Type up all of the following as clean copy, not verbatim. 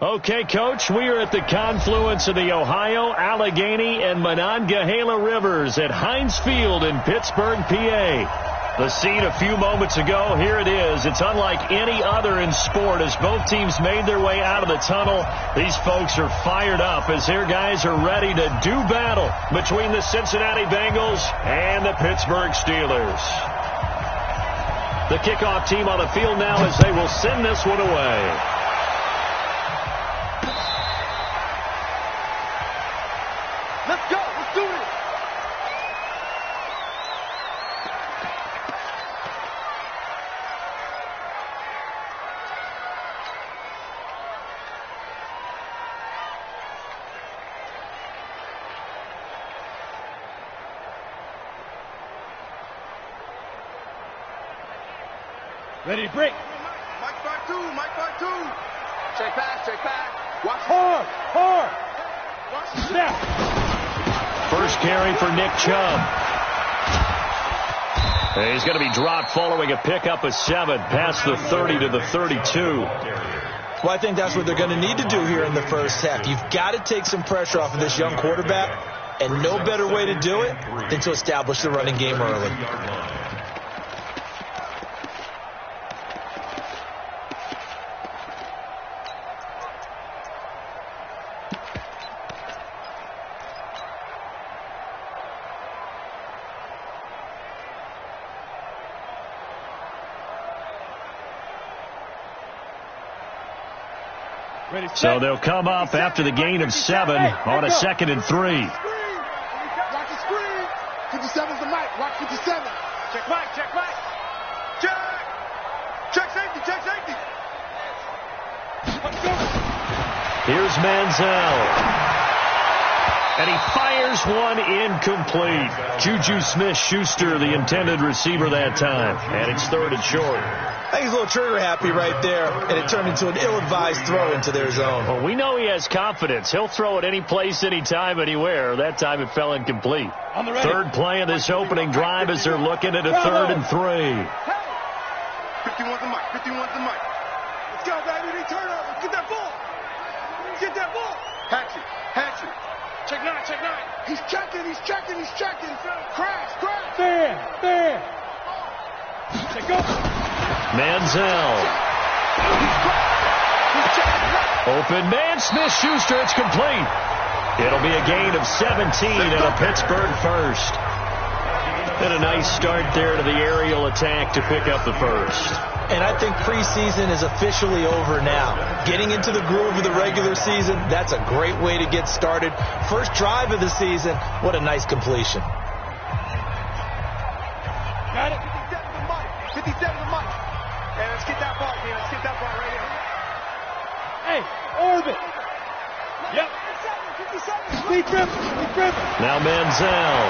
Okay, Coach, we are at the confluence of the Ohio, Allegheny, and Monongahela Rivers at Heinz Field in Pittsburgh, PA. The scene a few moments ago, here it is. It's unlike any other in sport as both teams made their way out of the tunnel. These folks are fired up as their guys are ready to do battle between the Cincinnati Bengals and the Pittsburgh Steelers. The kickoff team on the field now as they will send this one away. Let's go. Let's do it. Ready to break. Mike by two. Mike by two. Check back. Check back. Watch hard. Hard. Watch the snap. First carry for Nick Chubb. He's going to be dropped following a pickup of 7 past the 30 to the 32. Well, I think that's what they're going to need to do here in the first half. You've got to take some pressure off of this young quarterback, and no better way to do it than to establish the running game early. So they'll come up after the gain of 7 on a 2nd and 3. Watch the screen. 57's the mic. Watch 57. Check mic. Check mic. Check. Check safety. Check safety. Let's go. Here's Manziel. And he fires one incomplete. Juju Smith-Schuster, the intended receiver that time. And it's 3rd and short. I think he's a little trigger happy right there, and it turned into an ill-advised throw into their zone. Well, we know he has confidence. He'll throw it any place, anytime, anywhere. That time it fell incomplete. Third play of this opening drive as they're looking at a 3rd and 3. 51's the mic. 51's the mic. Let's go, baby. Return over. Get that ball. Get that ball. Hatchet. Hatchet. Check 9. Check 9. He's checking. He's checking. He's checking. Crash. Crash. There. Check go. Manziel. Open man, Smith-Schuster. It's complete. It'll be a gain of 17 and a Pittsburgh first. And a nice start there to the aerial attack to pick up the first. And I think preseason is officially over now. Getting into the groove of the regular season, that's a great way to get started. First drive of the season, what a nice completion. Got it. 57 the mic. And let's get that ball, man. Let's get that ball right here. Hey, orbit. Yep. 57. Speed dribble. Now Manziel.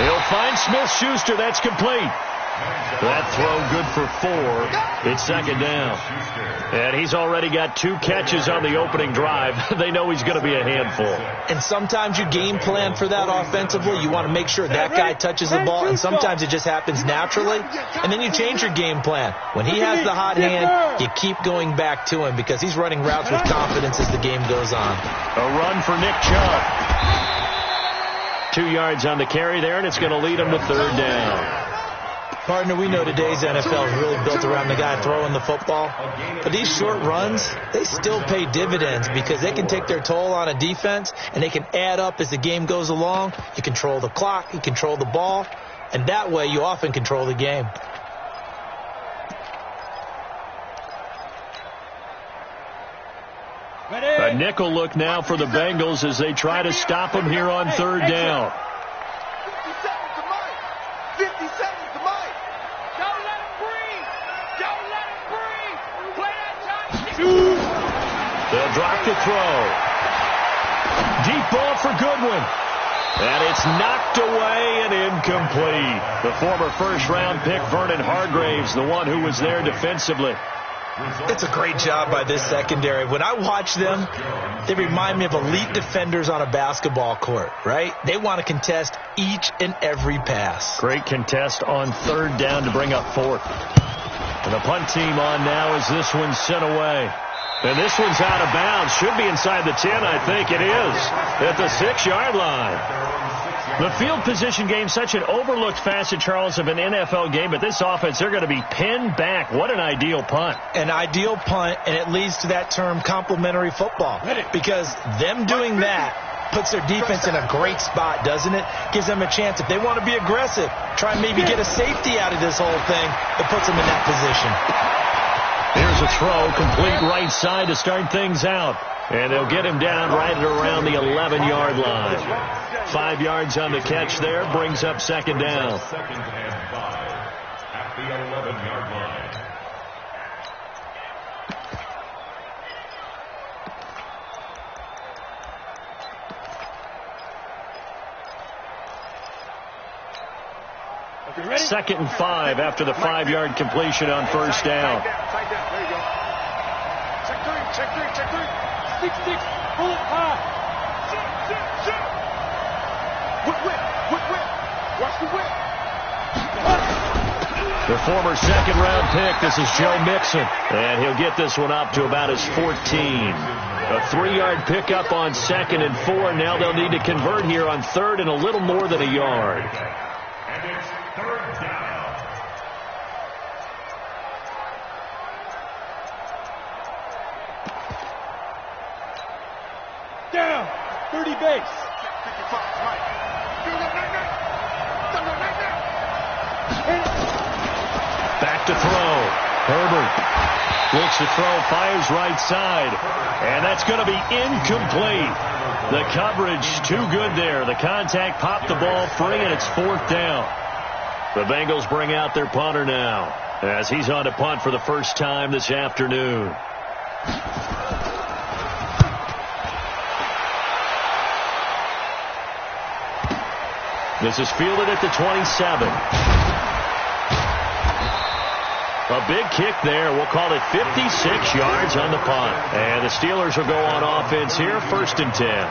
He'll find Smith-Schuster. That's complete. That throw good for 4. It's 2nd down. And he's already got 2 catches on the opening drive. They know he's going to be a handful. And sometimes you game plan for that offensively. You want to make sure that guy touches the ball, and sometimes it just happens naturally. And then you change your game plan. When he has the hot hand, you keep going back to him because he's running routes with confidence as the game goes on. A run for Nick Chubb. 2 yards on the carry there, and it's going to lead him to 3rd down. Partner, we know today's NFL is really built around the guy throwing the football. But these short runs, they still pay dividends because they can take their toll on a defense, and they can add up as the game goes along. You control the clock, you control the ball, and that way you often control the game. A nickel look now for the Bengals as they try to stop him here on 3rd down. 57's the mic. 57's the mic. Don't let him breathe. Don't let him breathe. Play that time. They'll drop the throw. Deep ball for Goodwin. And it's knocked away and incomplete. The former first-round pick, Vernon Hargraves, the one who was there defensively. It's a great job by this secondary. When I watch them, they remind me of elite defenders on a basketball court, right? They want to contest each and every pass. Great contest on 3rd down to bring up 4th. And the punt team on now as this one's sent away. And this one's out of bounds. Should be inside the 10, I think it is. At the 6-yard line. The field position game, such an overlooked facet, Charles, of an NFL game. But this offense, they're going to be pinned back. What an ideal punt. An ideal punt, and it leads to that term complementary football. Because them doing that puts their defense in a great spot, doesn't it? Gives them a chance. If they want to be aggressive, try and maybe get a safety out of this whole thing, it puts them in that position. Here's a throw, complete right side to start things out. And they'll get him down right at around the 11-yard line. 5 yards on the catch there, brings up second down. Second and 5 at the 11-yard line. Second and 5 after the 5-yard completion on first down. Tight down. There you go. Check three. Check three. Check three. 6-6. Pull it high. Sit. Whip. Watch the whip. The former second-round pick, this is Joe Mixon. And he'll get this one up to about his 14. A 3-yard pickup on second and 4. Now they'll need to convert here on third and a little more than a yard. And it's third down. Down. 30 base. 55. Right. Do that right now. Back to throw. Herbert looks to throw, fires right side. And that's going to be incomplete. The coverage too good there. The contact popped the ball free, and it's fourth down. The Bengals bring out their punter now as he's on to punt for the first time this afternoon. This is fielded at the 27. A big kick there. We'll call it 56 yards on the punt. And the Steelers will go on offense here, first and 10.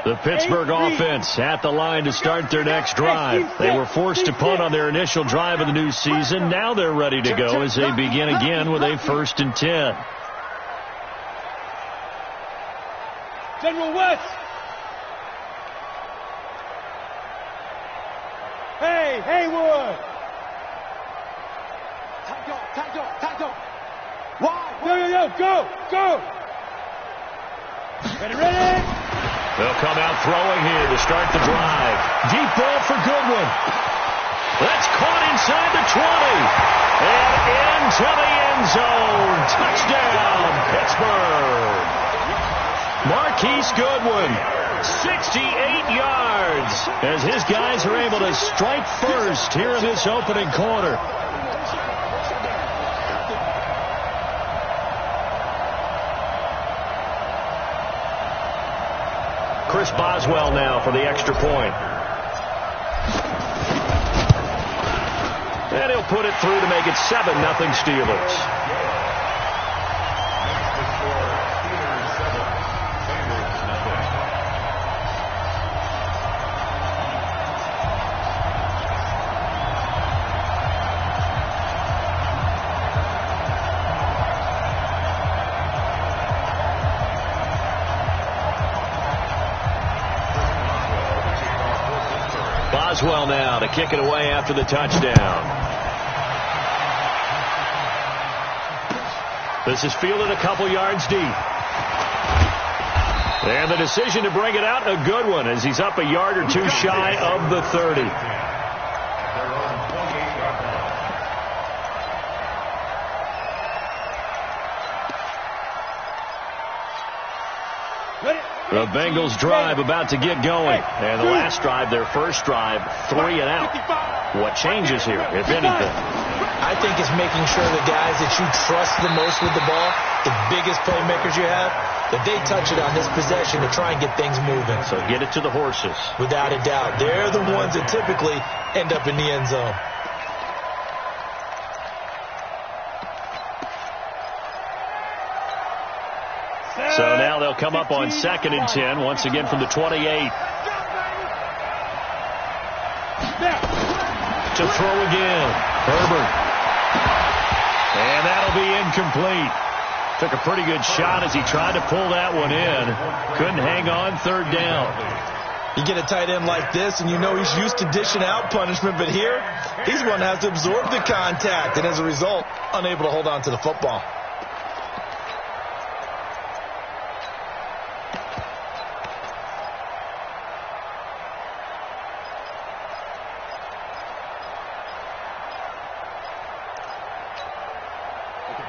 The Pittsburgh offense at the line to start their next drive. They were forced to punt on their initial drive of the new season. Now they're ready to go as they begin again with a first and 10. General West. Hey, Haywood. Tight dog. Wide. Go. Ready. They'll come out throwing here to start the drive. Deep ball for Goodwin. That's caught inside the 20. And into the end zone. Touchdown, Pittsburgh. Marquise Goodwin, 68 yards, as his guys are able to strike first here in this opening quarter. Chris Boswell now for the extra point. And he'll put it through to make it 7-0 Steelers. Boswell now to kick it away after the touchdown. This is fielded a couple yards deep. And the decision to bring it out, a good one, as he's up a yard or two shy of the 30. The Bengals drive about to get going. And the last drive, their first drive, 3 and out. What changes here, if anything? I think it's making sure the guys that you trust the most with the ball, the biggest playmakers you have, that they touch it on this possession to try and get things moving. So get it to the horses. Without a doubt. They're the ones that typically end up in the end zone. So now they'll come up on 2nd and 10, once again from the 28. To throw again. Herbert. And that'll be incomplete. Took a pretty good shot as he tried to pull that one in. Couldn't hang on, 3rd down. You get a tight end like this, and you know he's used to dishing out punishment, but here, he's one that has to absorb the contact, and as a result, unable to hold on to the football.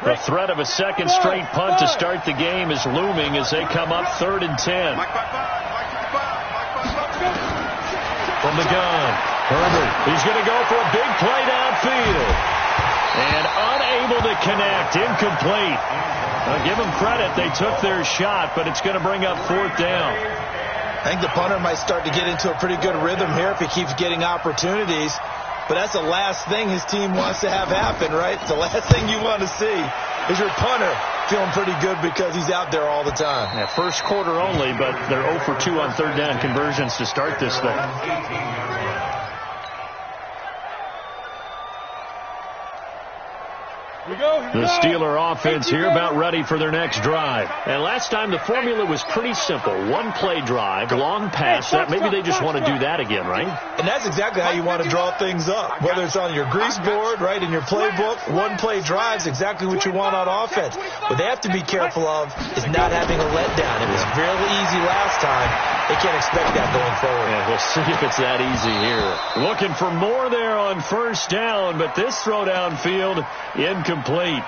The threat of a second straight punt to start the game is looming as they come up 3rd and 10. From the gun, Herbert, he's going to go for a big play downfield. And unable to connect, incomplete. I'll give them credit, they took their shot, but it's going to bring up 4th down. I think the punter might start to get into a pretty good rhythm here if he keeps getting opportunities. But that's the last thing his team wants to have happen, right? The last thing you want to see is your punter feeling pretty good because he's out there all the time. Yeah, first quarter only, but they're 0 for 2 on 3rd down conversions to start this thing. The Steeler offense here about ready for their next drive. And last time the formula was pretty simple. One play drive, long pass. That maybe they just want to do that again, right? And that's exactly how you want to draw things up. Whether it's on your grease board, right, in your playbook, one play drive is exactly what you want on offense. What they have to be careful of is not having a letdown. It was really easy last time. They can't expect that going forward. Yeah, we'll see if it's that easy here. Looking for more there on 1st down, but this throw downfield incomplete.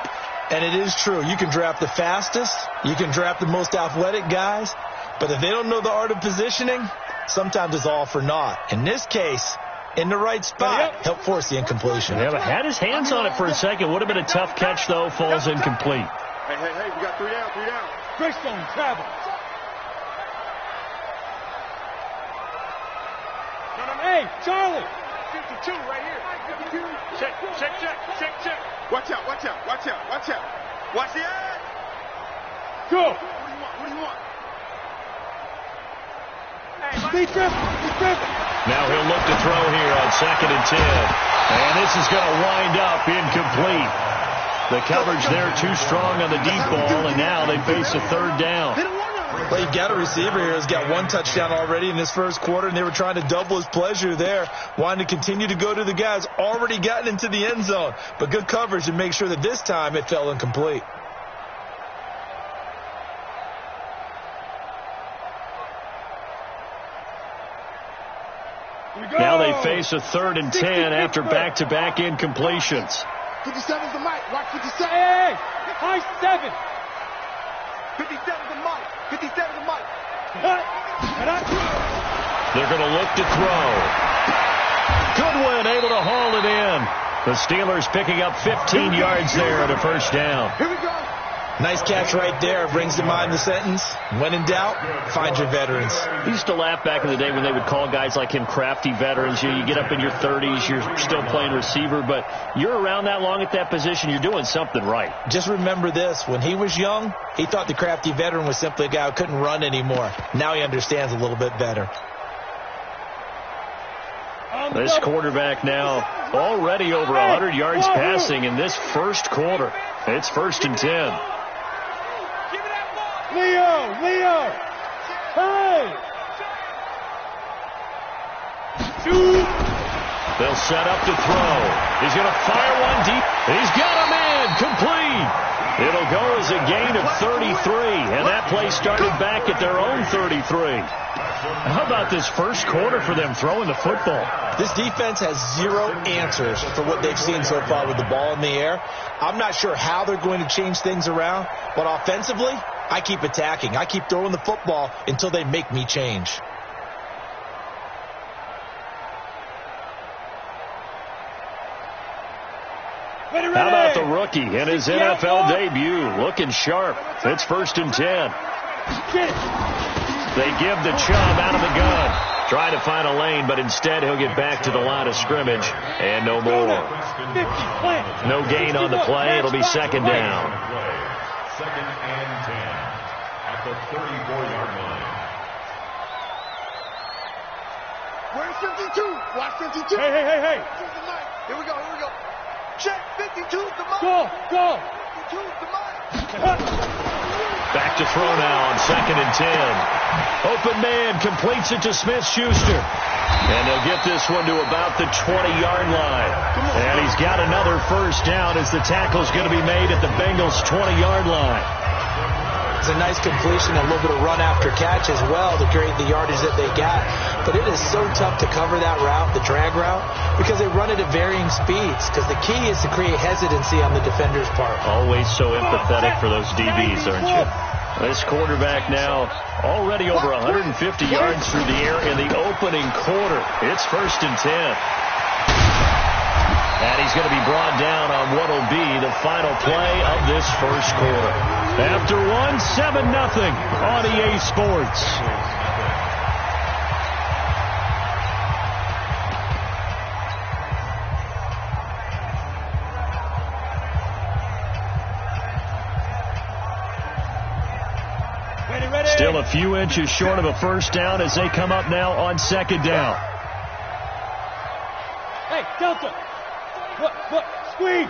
And it is true. You can draft the fastest. You can draft the most athletic guys. But if they don't know the art of positioning, sometimes it's all for naught. In this case, in the right spot, help force the incompletion. Yeah, but had his hands on it for a second. Would have been a tough catch, though. Falls incomplete. Hey, we got 3 down, 3 down. Greystone travel. Hey, Charlie. 52 right here. 52. Check. Watch out. Watch the eye. Go. What do you want? Be tripping. Now he'll look to throw here on 2nd and 10. And this is going to wind up incomplete. The coverage there too strong on the deep ball, and now they face a 3rd down. Well, you've got a receiver here who's got 1 touchdown already in this first quarter, and they were trying to double his pleasure there, wanting to continue to go to the guys already gotten into the end zone. But good coverage to make sure that this time it fell incomplete. Now they face a 3rd and 10 after back-to-back incompletions. 57's the mic. Watch 57. Hey, high 7. 57's the mic. 57's the mic. They're going to look to throw. Goodwin able to haul it in. The Steelers picking up 15 yards there at a 1st down. Here we go. Nice catch right there. Brings to mind the sentence, when in doubt, find your veterans. We used to laugh back in the day when they would call guys like him crafty veterans. You get up in your 30s, you're still playing receiver, but you're around that long at that position, you're doing something right. Just remember this. When he was young, he thought the crafty veteran was simply a guy who couldn't run anymore. Now he understands a little bit better. This quarterback now already over 100 yards passing in this first quarter. It's 1st and 10. Leo! Hey! They'll set up to throw. He's going to fire one deep. He's got a man complete. It'll go as a gain of 33, and that play started back at their own 33. How about this first quarter for them throwing the football? This defense has 0 answers for what they've seen so far with the ball in the air. I'm not sure how they're going to change things around, but offensively, I keep attacking. I keep throwing the football until they make me change. How about the rookie in his NFL debut? Looking sharp. It's 1st and 10. They give the Chubb out of the gun. Try to find a lane, but instead he'll get back to the line of scrimmage. And no more. No gain on the play. It'll be 2nd down. 2nd and 10 at the 34-yard line. Where's 52? Watch 52. Hey, hey, hey, hey. Here we go, here we go. Check 52's the mark. Go. 52's the mark. Back to throw now on 2nd and 10. Open man completes it to Smith-Schuster. And they'll get this one to about the 20-yard line. And he's got another first down as the tackle's going to be made at the Bengals' 20-yard line. It's a nice completion, a little bit of run after catch as well to create the yardage that they got. But it is so tough to cover that route, the drag route, because they run it at varying speeds. Because the key is to create hesitancy on the defender's part. Always so empathetic for those DBs, aren't you? This quarterback now already over 150 yards through the air in the opening quarter. It's 1st and 10. And he's going to be brought down on what will be the final play of this first quarter. After 7-0 on EA Sports. Ready. Still a few inches short of a first down as they come up now on 2nd down. Hey, Delta. Look, squeeze.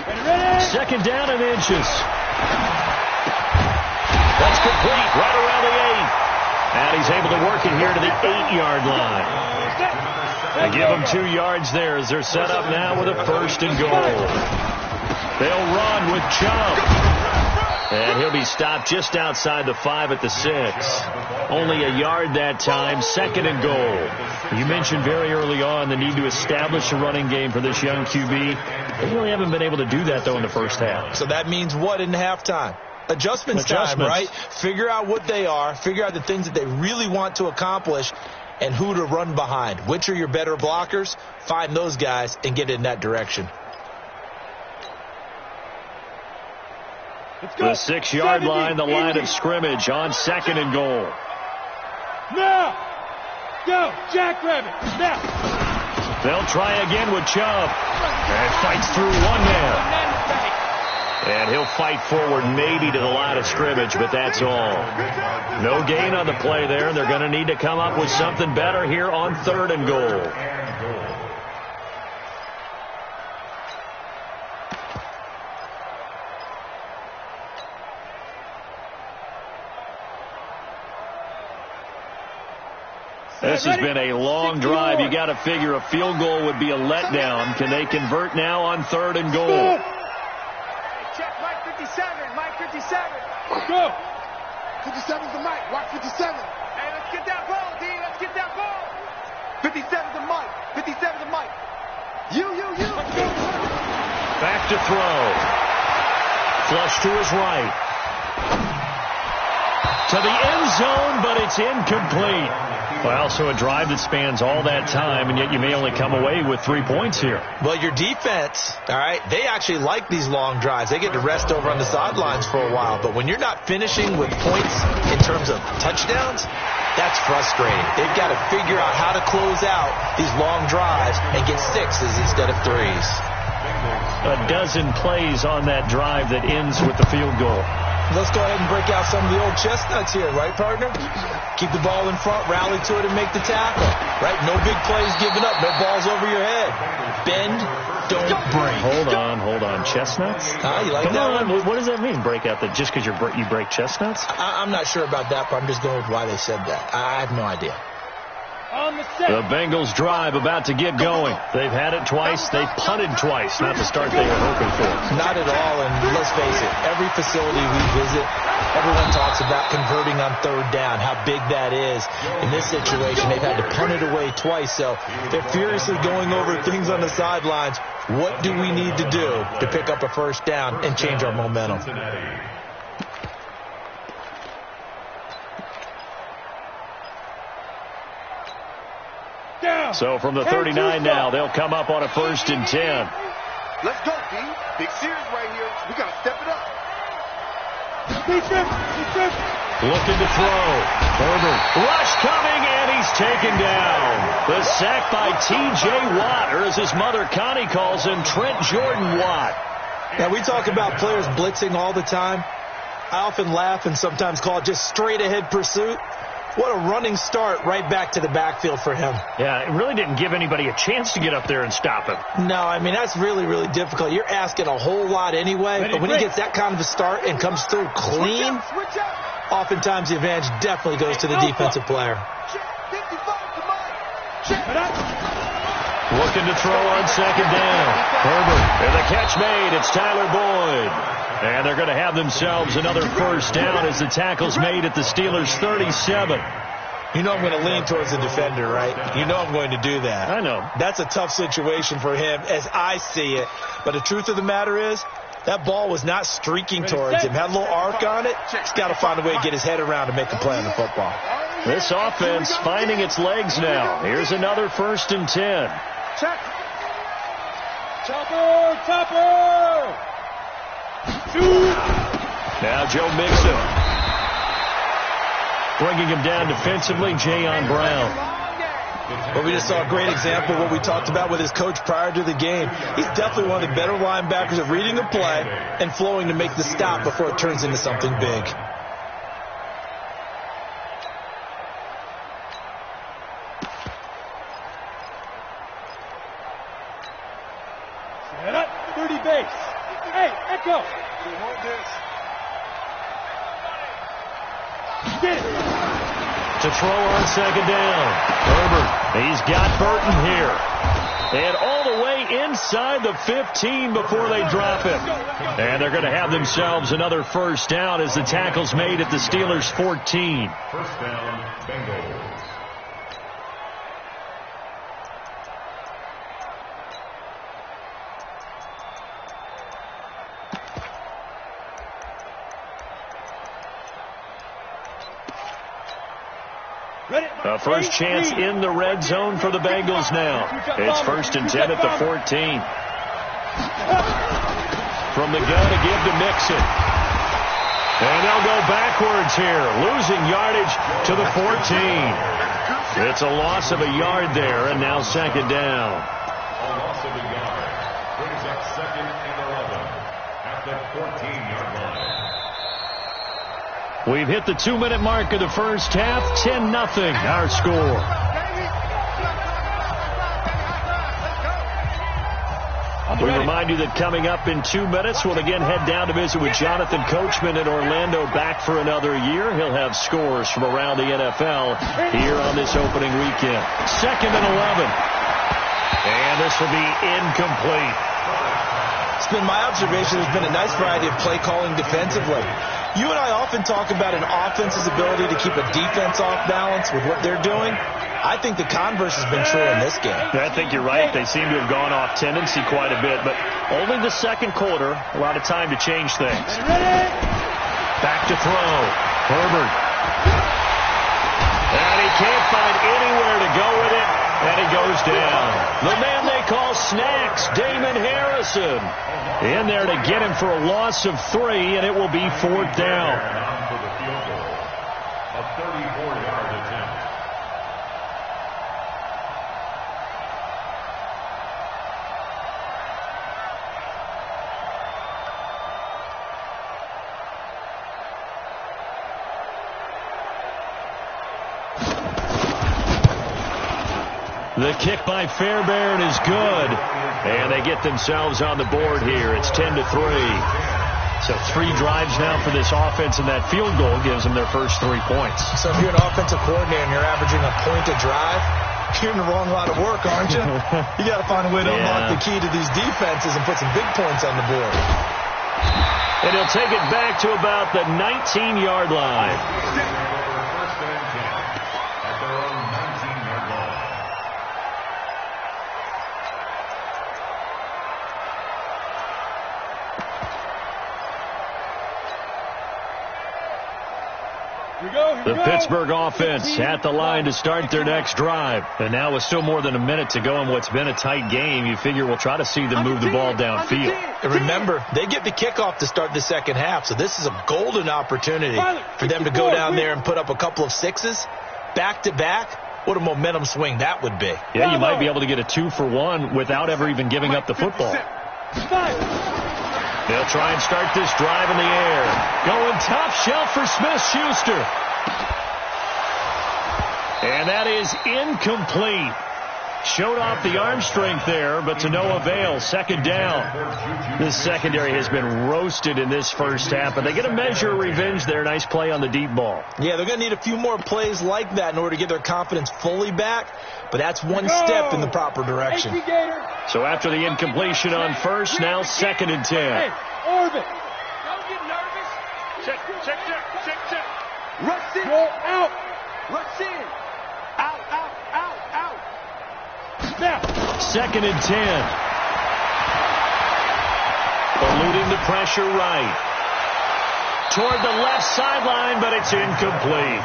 Ready. 2nd down and inches. That's complete right around the 8. And he's able to work it here to the 8-yard line. They give him 2 yards there as they're set up now with a 1st and goal. They'll run with Chubb. And he'll be stopped just outside the 5 at the 6. Only a yard that time, 2nd and goal. You mentioned very early on the need to establish a running game for this young QB. They really haven't been able to do that, though, in the first half. So that means what in halftime? Adjustments time, right? Figure out what they are. Figure out the things that they really want to accomplish and who to run behind. Which are your better blockers? Find those guys and get in that direction. The 6-yard line, the line of scrimmage on 2nd and goal. Now! Go, Jackrabbit! Now! They'll try again with Chubb. And fights through one man. And he'll fight forward maybe to the line of scrimmage, but that's all. No gain on the play there, and they're going to need to come up with something better here on 3rd and goal. This has been a long drive. You got to figure a field goal would be a letdown. Can they convert now on 3rd and goal? Check Mike 57. Mike 57. Go. 57's the Mike. Watch 57. Hey, let's get that ball, D. Let's get that ball. 57's the Mike. 57's the Mike. You. Back to throw. Flush to his right. To the end zone, but it's incomplete. Well, so a drive that spans all that time, and yet you may only come away with 3 points here. Well, your defense, all right, they actually like these long drives. They get to rest over on the sidelines for a while. But when you're not finishing with points in terms of touchdowns, that's frustrating. They've got to figure out how to close out these long drives and get 6s instead of 3s. A dozen plays on that drive that ends with the field goal. Let's go ahead and break out some of the old chestnuts here, right, partner? Keep the ball in front, rally to it, and make the tackle. Right? No big plays given up. No balls over your head. Bend, don't break. Hold on. Chestnuts? You like Come that on. one? What does that mean, break out? That just because you break chestnuts? I'm not sure about that, but I'm just going with why they said that. I have no idea. On the set. The Bengals drive about to get going. They've had it twice. They've punted twice. Not the start they were hoping for. Not at all, and let's face it, every facility we visit, everyone talks about converting on 3rd down, how big that is. In this situation, they've had to punt it away twice, so they're furiously going over things on the sidelines. What do we need to do to pick up a first down and change our momentum? So from the 39 now, they'll come up on a 1st and 10. Let's go, D. Big series right here. We got to step it up. Looking to throw. Herbert. Rush coming, and he's taken down. The sack by T.J. Watt, or as his mother Connie calls him, Trent Jordan Watt. Now, we talk about players blitzing all the time. I often laugh and sometimes call it just straight-ahead pursuit. What a running start right back to the backfield for him. Yeah, it really didn't give anybody a chance to get up there and stop him. No, I mean, that's really, really difficult. You're asking a whole lot anyway, but when he gets that kind of a start and comes through clean, oftentimes the advantage definitely goes to the defensive player. Looking to throw on second down. Herbert, and the catch made. It's Tyler Boyd. And they're going to have themselves another first down as the tackle's made at the Steelers' 37. You know I'm going to lean towards the defender, right? You know I'm going to do that. I know. That's a tough situation for him as I see it. But the truth of the matter is, that ball was not streaking towards him. Had a little arc on it. He's got to find a way to get his head around and make a play on the football. This offense finding its legs now. Here's another 1st and 10. Chopper! Now Joe Mixon. Bringing him down defensively, Jayon Brown. Well, we just saw a great example of what we talked about with his coach prior to the game. He's definitely one of the better linebackers at reading the play and flowing to make the stop before it turns into something big. Set up, 30 base. Hey, Echo. Get it. To throw on second down. Herbert, he's got Burton here. And all the way inside the 15 before they drop him. And they're going to have themselves another first down as the tackle's made at the Steelers' 14. First down, Bengals. A first chance in the red zone for the Bengals now. It's 1st and 10 at the 14. From the gun to give to Mixon. And they'll go backwards here, losing yardage to the 14. It's a loss of a yard there, and now second down. A loss of a yard brings up 2nd and 11 at the 14-yard line. We've hit the 2-minute mark of the first half. 10-0 our score. We remind you that coming up in 2 minutes, we'll again head down to visit with Jonathan Coachman in Orlando, back for another year. He'll have scores from around the NFL here on this opening weekend. 2nd and 11. And this will be incomplete. It's been my observation there's been a nice variety of play calling defensively. You and I often talk about an offense's ability to keep a defense off balance with what they're doing. I think the converse has been true in this game. I think you're right. They seem to have gone off tendency quite a bit, but only the second quarter, a lot of time to change things. Back to throw. Herbert. And he can't find anywhere to go with it, and he goes down. The man they call Snacks, Damon Harrison, in there to get him for a loss of 3, and it will be 4th down. For the field goal, a 34-yard attempt. The kick by Fairbairn is good. And they get themselves on the board here. It's 10-3. So 3 drives now for this offense, and that field goal gives them their first 3 points. So if you're an offensive coordinator and you're averaging a point a drive, you're in the wrong line of work, aren't you? You got to find a way to unlock the key to these defenses and put some big points on the board. And he'll take it back to about the 19-yard line. The Pittsburgh offense at the line to start their next drive. And now with still more than a minute to go in what's been a tight game, you figure we'll try to see them move the ball downfield. And remember, they get the kickoff to start the second half, so this is a golden opportunity for them to go down there and put up a couple of 6s back-to-back. What a momentum swing that would be. Yeah, you might be able to get a 2-for-1 without ever even giving up the football. They'll try and start this drive in the air. Going top shelf for Smith-Schuster. And that is incomplete. Showed off the arm strength there, but to no avail. Second down. This secondary has been roasted in this first half, but they get a measure of revenge there. Nice play on the deep ball. Yeah, they're going to need a few more plays like that in order to get their confidence fully back, but that's one step in the proper direction. So after the incompletion on first, now 2nd and 10. Hey, Orbit. Don't get nervous. Check. Rush in. Go out. Rush in. Out. Now. 2nd and 10. Eluding the pressure right. Toward the left sideline, but it's incomplete.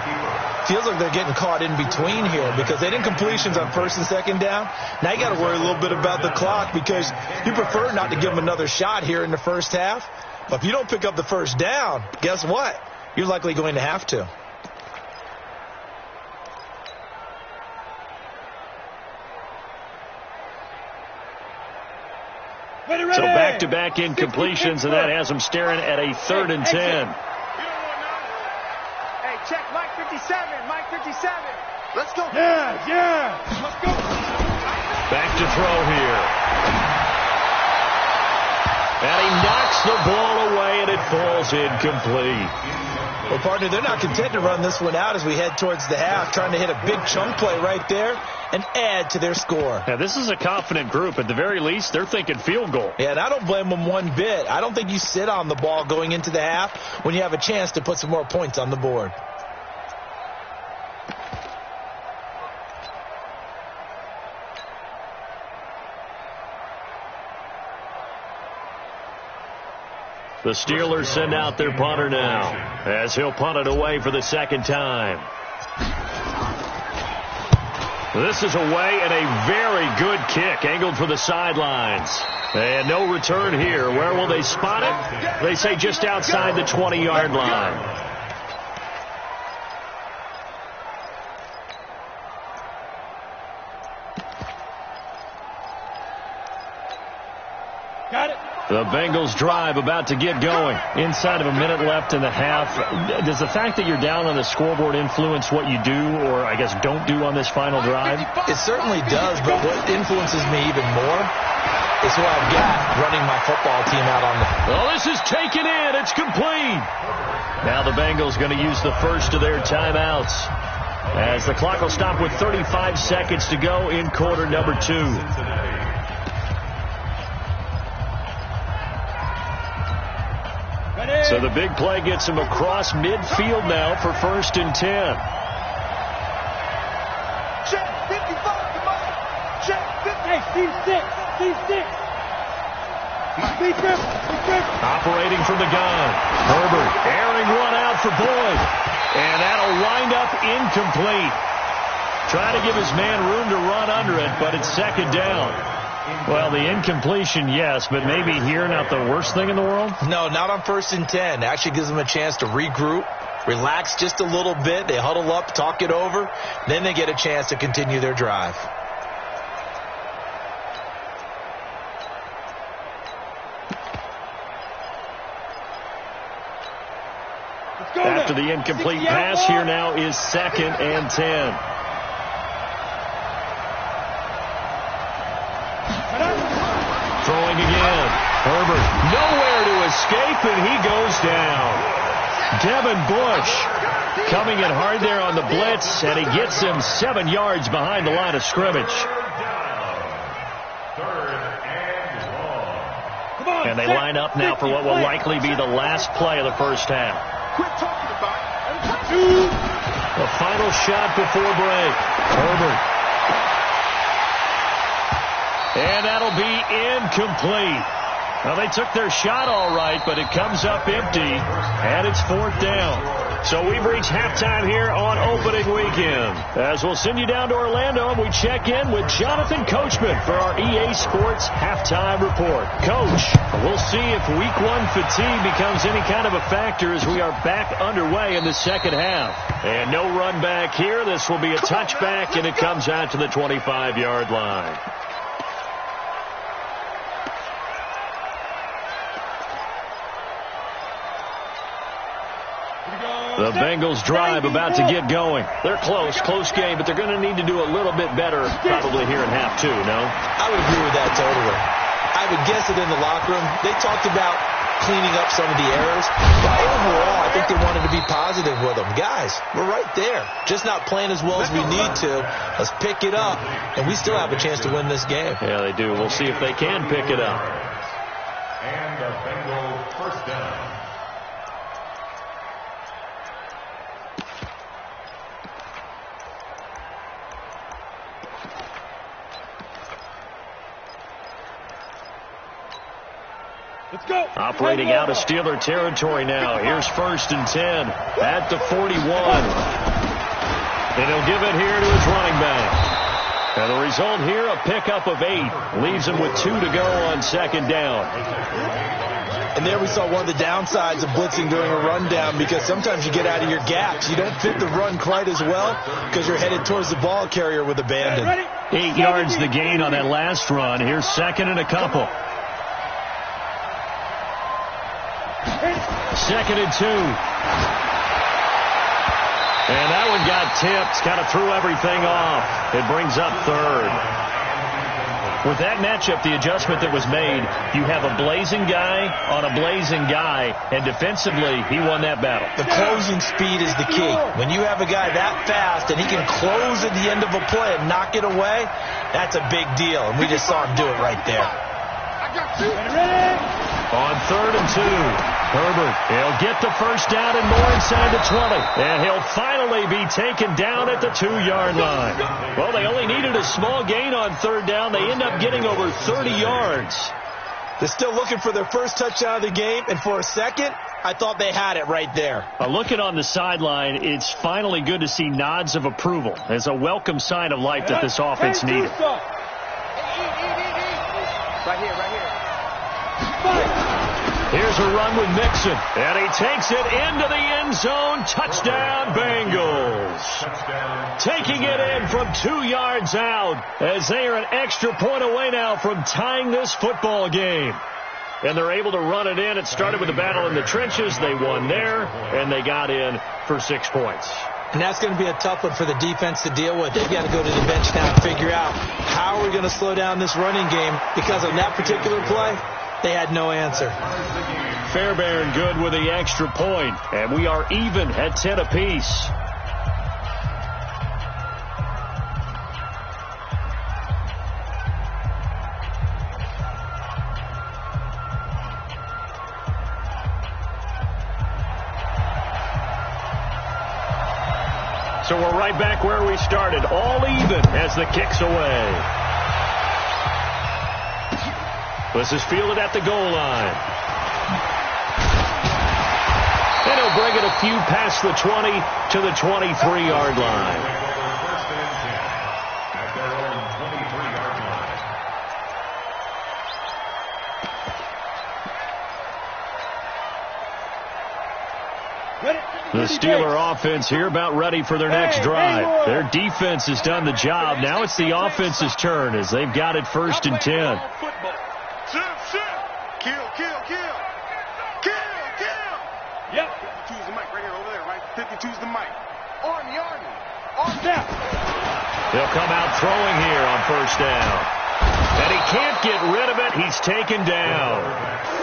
Feels like they're getting caught in between here because they didn't completions on 1st and 2nd down. Now you got to worry a little bit about the clock because you prefer not to give them another shot here in the first half. But if you don't pick up the first down, guess what? You're likely going to have to. So back-to-back incompletions, and that has them staring at a 3rd and 10. Hey, check Mike 57. Mike 57. Let's go. Yeah. Let's go. Back to throw here. And he knocks the ball away, and it falls incomplete. Well, partner, they're not content to run this one out as we head towards the half, trying to hit a big chunk play right there and add to their score. Now, this is a confident group. At the very least, they're thinking field goal. Yeah, and I don't blame them one bit. I don't think you sit on the ball going into the half when you have a chance to put some more points on the board. The Steelers send out their punter now as he'll punt it away for the 2nd time. This is away and a very good kick angled for the sidelines. And no return here. Where will they spot it? They say just outside the 20-yard line. Got it. The Bengals drive about to get going. Inside of a minute left in the half. Does the fact that you're down on the scoreboard influence what you do or, I guess, don't do on this final drive? It certainly does, but what influences me even more is who I've got running my football team out on the field. Oh, this is taken in. It's complete. Now the Bengals going to use the first of their timeouts as the clock will stop with 35 seconds to go in quarter number 2. So the big play gets him across midfield now for 1st and 10. Check 55. Come on. Check 50. Hey, C6. Operating from the gun. Herbert airing one out for Boyd. And that'll wind up incomplete. Trying to give his man room to run under it, but it's 2nd down. Well, the incompletion, yes, but maybe here not the worst thing in the world? No, not on 1st and 10. Actually gives them a chance to regroup, relax just a little bit. They huddle up, talk it over. Then they get a chance to continue their drive. After the incomplete pass, here now is 2nd and 10. Throwing again. Herbert nowhere to escape, and he goes down. Devin Bush coming in hard there on the blitz, and he gets him 7 yards behind the line of scrimmage. And they line up now for what will likely be the last play of the first half. Quit talking about it. The final shot before break. Herbert. And that'll be incomplete. Well, they took their shot all right, but it comes up empty, and it's 4th down. So we've reached halftime here on opening weekend. As we'll send you down to Orlando, and we check in with Jonathan Coachman for our EA Sports Halftime Report. Coach, we'll see if Week 1 fatigue becomes any kind of a factor as we are back underway in the second half. And no run back here. This will be a touchback, and it comes out to the 25-yard line. The Bengals drive about to get going. They're close game, but they're going to need to do a little bit better probably here in half two, no? I would agree with that totally. I would guess that in the locker room, they talked about cleaning up some of the errors, but overall, I think they wanted to be positive with them. Guys, we're right there. Just not playing as well as we need to. Let's pick it up, and we still have a chance to win this game. Yeah, they do. We'll see if they can pick it up. And the Bengals first down. Let's go. Operating out of Steeler territory now. Here's 1st and 10 at the 41. And he'll give it here to his running back. And the result here, a pickup of 8. Leaves him with 2 to go on 2nd down. And there we saw one of the downsides of blitzing during a rundown, because sometimes you get out of your gaps. You don't fit the run quite as well because you're headed towards the ball carrier with abandon. 8 yards the gain on that last run. Here's 2nd and a couple. 2nd and 2. And that one got tipped. Kind of threw everything off. It brings up 3rd. With that matchup, the adjustment that was made, you have a blazing guy on a blazing guy, and defensively, he won that battle. The closing speed is the key. When you have a guy that fast and he can close at the end of a play and knock it away, that's a big deal, and we just saw him do it right there. I got you. On 3rd and 2, Herbert, he'll get the first down and more inside the 20. And he'll finally be taken down at the 2-yard line. Well, they only needed a small gain on 3rd down. They end up getting over 30 yards. They're still looking for their first touchdown of the game, and for a second, I thought they had it right there. Looking on the sideline, it's finally good to see nods of approval as a welcome sign of life that this offense needed. Right here. Here's a run with Mixon, and he takes it into the end zone. Touchdown, Bengals. Taking it in from 2 yards out, as they are an extra point away now from tying this football game. And they're able to run it in. It started with a battle in the trenches. They won there, and they got in for 6 points. And that's going to be a tough one for the defense to deal with. They've got to go to the bench now and figure out how we're going to slow down this running game, because on that particular play, they had no answer. Fairbairn good with the extra point, and we are even at 10 apiece. So we're right back where we started, all even as the kick's away. This is fielded at the goal line. And he'll bring it a few past the 20 to the 23-yard line. First and 10 at their own 23-yard line. The Steeler offense here about ready for their next drive. Their defense has done the job. Now it's the offense's turn as they've got it 1st and 10. Yep. 52's the mic right here, over there, right? 52's the mic. Army. On down. They'll come out throwing here on 1st down. And he can't get rid of it. He's taken down.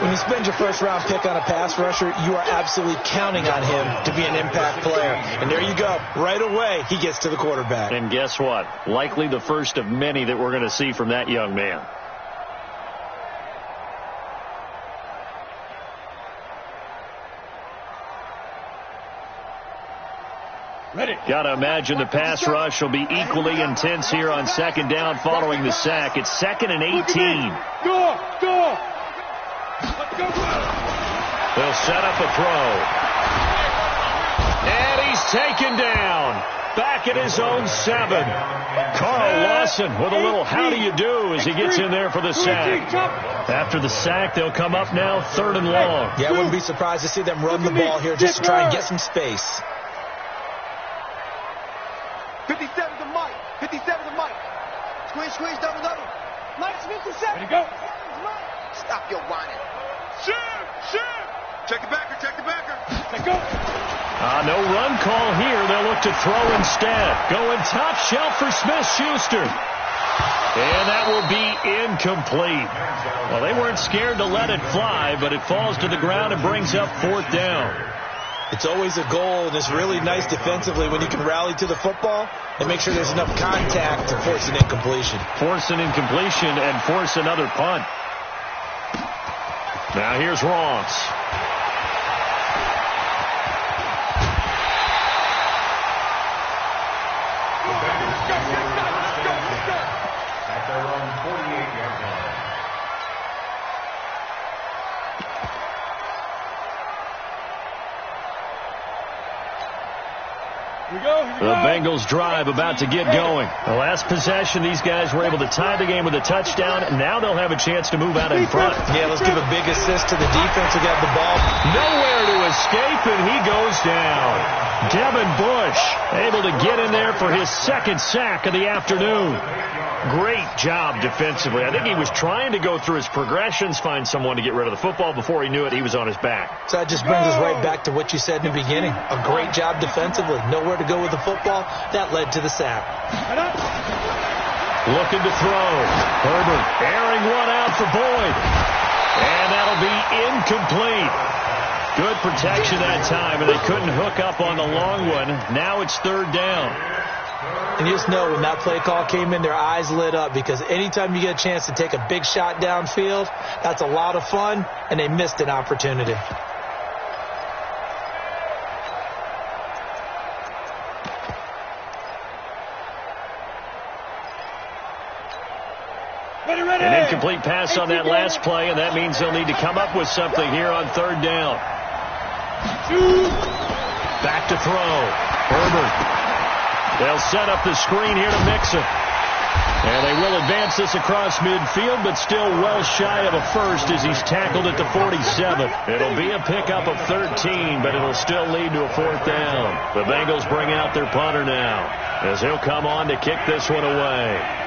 When you spend your first-round pick on a pass rusher, you are absolutely counting on him to be an impact player. And there you go. Right away, he gets to the quarterback. And guess what? Likely the first of many that we're going to see from that young man. Got to imagine the pass rush will be equally intense here on 2nd down following the sack. It's 2nd and 18. Go. They'll set up a throw. And he's taken down. Back at his own 7. Carl Lawson with a little how do you do as he gets in there for the sack. After the sack, they'll come up now 3rd and long. Yeah, I wouldn't be surprised to see them run the ball here just to try and get some space. 57's the mic. 57's the mic. Squeeze, double. Mike's 57. Ready to go. Stop your whining. Shift. Check the backer. Let's go. No run call here. They'll look to throw instead. Going top shelf for Smith-Schuster. And that will be incomplete. Well, they weren't scared to let it fly, but it falls to the ground and brings up 4th down. It's always a goal, and it's really nice defensively when you can rally to the football and make sure there's enough contact to force an incompletion. Force an incompletion and force another punt. Now here's Ross. At their own 48-yard line. The Bengals drive about to get going. The last possession, these guys were able to tie the game with a touchdown. Now they'll have a chance to move out in front. Yeah, let's give a big assist to the defense who got the ball. Nowhere to escape, and he goes down. Devin Bush able to get in there for his 2nd sack of the afternoon. Great job defensively. I think he was trying to go through his progressions, find someone to get rid of the football. Before he knew it, he was on his back. So that just brings us right back to what you said in the beginning. A great job defensively. Nowhere to go with the football. That led to the sack. Looking to throw. Herbert airing one out for Boyd. And that'll be incomplete. Good protection that time, and they couldn't hook up on the long one. Now it's 3rd down. And you just know when that play call came in, their eyes lit up, because anytime you get a chance to take a big shot downfield, that's a lot of fun, and they missed an opportunity. An incomplete pass on that last play, and that means they'll need to come up with something here on 3rd down. Back to throw. Herbert. They'll set up the screen here to Mixon. And they will advance this across midfield, but still well shy of a first as he's tackled at the 47. It'll be a pickup of 13, but it'll still lead to a 4th down. The Bengals bring out their punter now as he'll come on to kick this one away.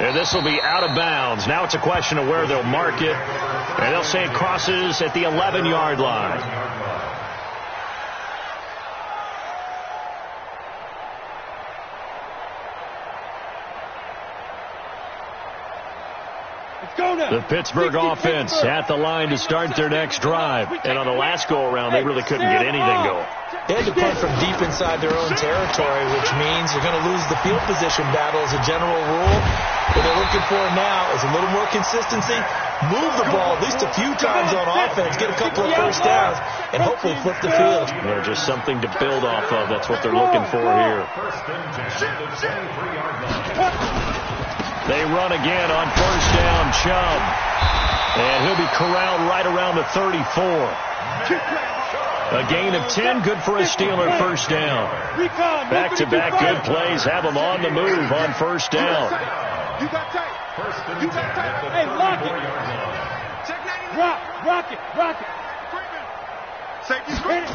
And this will be out of bounds. Now it's a question of where they'll mark it. And they'll say it crosses at the 11-yard line. Let's go now. The Pittsburgh offense at the line to start their next drive. And on the last go-around, they really couldn't get anything going. They had to punt from deep inside their own territory, which means you're going to lose the field position battle as a general rule. What they're looking for now is a little more consistency, move the ball at least a few times on offense, get a couple of first downs, and hopefully flip the field. Yeah, just something to build off of. That's what they're looking for here. They run again on 1st down, Chubb. And he'll be corralled right around the 34. A gain of 10, good for a Steeler 1st down. Back-to-back good plays have them on the move on 1st down. You got tight. Hey, lock it. Rock it. Safety screen.